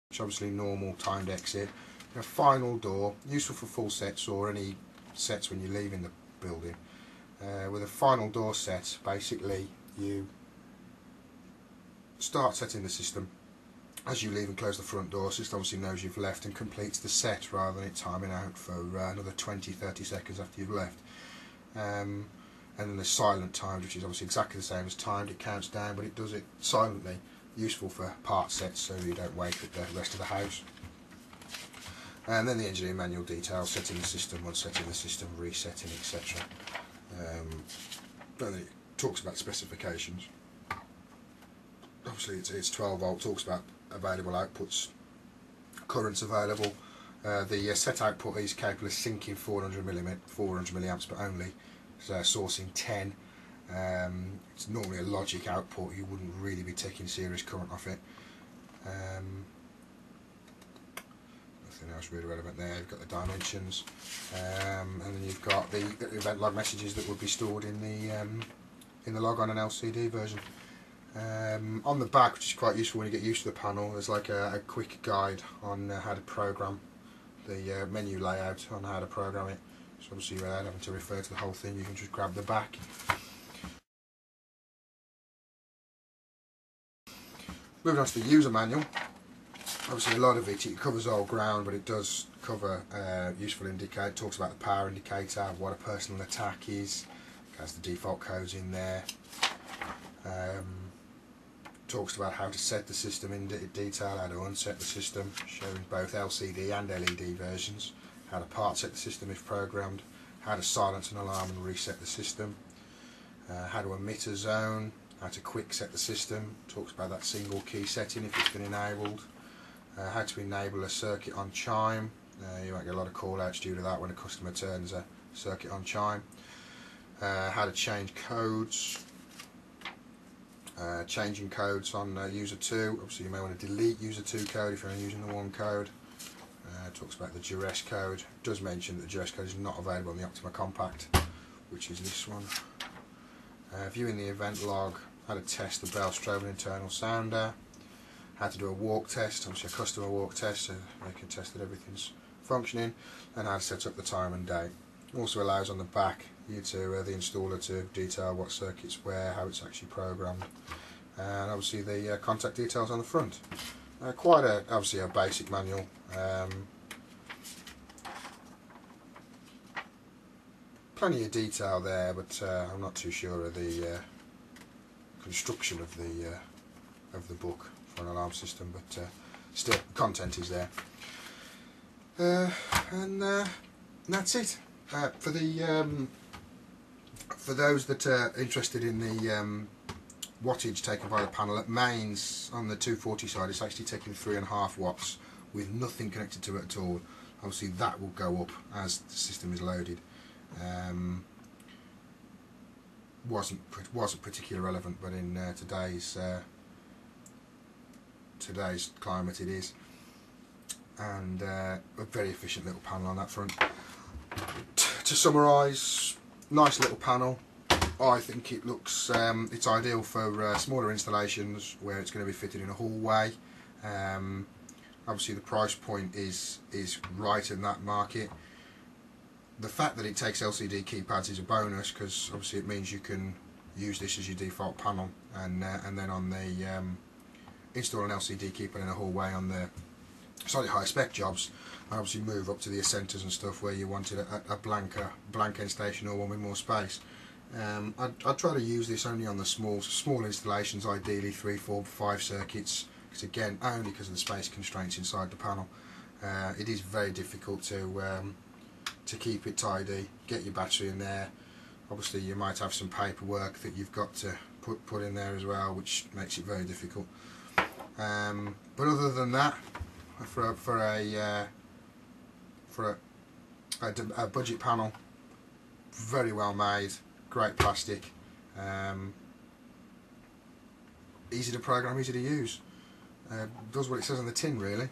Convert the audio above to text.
which obviously normal, timed exit. A final door, useful for full sets or any sets when you're leaving the building. With a final door set, basically you start setting the system as you leave and close the front door. System obviously knows you've left and completes the set rather than it timing out for another 20-30 seconds after you've left. And then the silent timed, which is obviously exactly the same as timed. It counts down, but it does it silently. Useful for part sets so you don't wake up the rest of the house. And then the engineering manual details, setting the system, unsetting the system, resetting, etc. And then it talks about specifications. Obviously it's 12 volt, talks about available outputs, currents available. The set output is capable of syncing 400 milliamps, but only sourcing 10. It's normally a logic output, you wouldn't really be taking serious current off it. Nothing else really relevant there. You've got the dimensions, and then you've got the event log messages that would be stored in the log on an LCD version. On the back, which is quite useful when you get used to the panel, there's like a quick guide on how to program the menu layout, on how to program it. So obviously without having to refer to the whole thing, you can just grab the back. Moving on to the user manual. Obviously a lot of it covers all ground, but it does cover useful indicator. It talks about the power indicator, what a personal attack is, it has the default codes in there. Talks about how to set the system in detail, how to unset the system, showing both LCD and LED versions, how to part set the system if programmed, how to silence an alarm and reset the system, how to omit a zone, how to quick set the system, talks about that single key setting if it's been enabled, how to enable a circuit on chime. You won't get a lot of call outs due to that when a customer turns a circuit on chime. How to change codes, changing codes on user 2. Obviously you may want to delete user 2 code if you're only using the one code. Talks about the duress code. Does mention that the duress code is not available on the Optima Compact, which is this one. Viewing the event log, how to test the bell strobe and internal sounder, how to do a walk test, obviously a customer walk test so they can test that everything's functioning, and how to set up the time and date. Also allows on the back you to the installer to detail what circuits where, how it's actually programmed, and obviously the contact details on the front. Quite obviously a basic manual. Plenty of detail there, but I'm not too sure of the construction of the book for an alarm system, but still content is there. And that's it. For those that are interested in the wattage taken by the panel, at mains on the 240 side it's actually taking 3.5 watts with nothing connected to it at all. Obviously that will go up as the system is loaded. Wasn't particularly relevant, but in today's climate it is, and a very efficient little panel on that front. To summarise, nice little panel. I think it looks it's ideal for smaller installations where it's going to be fitted in a hallway. Obviously the price point is right in that market. The fact that it takes LCD keypads is a bonus, because obviously it means you can use this as your default panel, and then on the install an LCD keypad in a hallway on the slightly higher spec jobs, and obviously move up to the Ascentas and stuff where you wanted a blank end station or one with more space. I'd try to use this only on the small installations, ideally 3, 4, 5 circuits, because again, only because of the space constraints inside the panel. It is very difficult to keep it tidy, get your battery in there. Obviously you might have some paperwork that you've got to put in there as well, which makes it very difficult. But other than that, for a budget panel, very well made, great plastic, easy to program, easy to use. Does what it says on the tin really.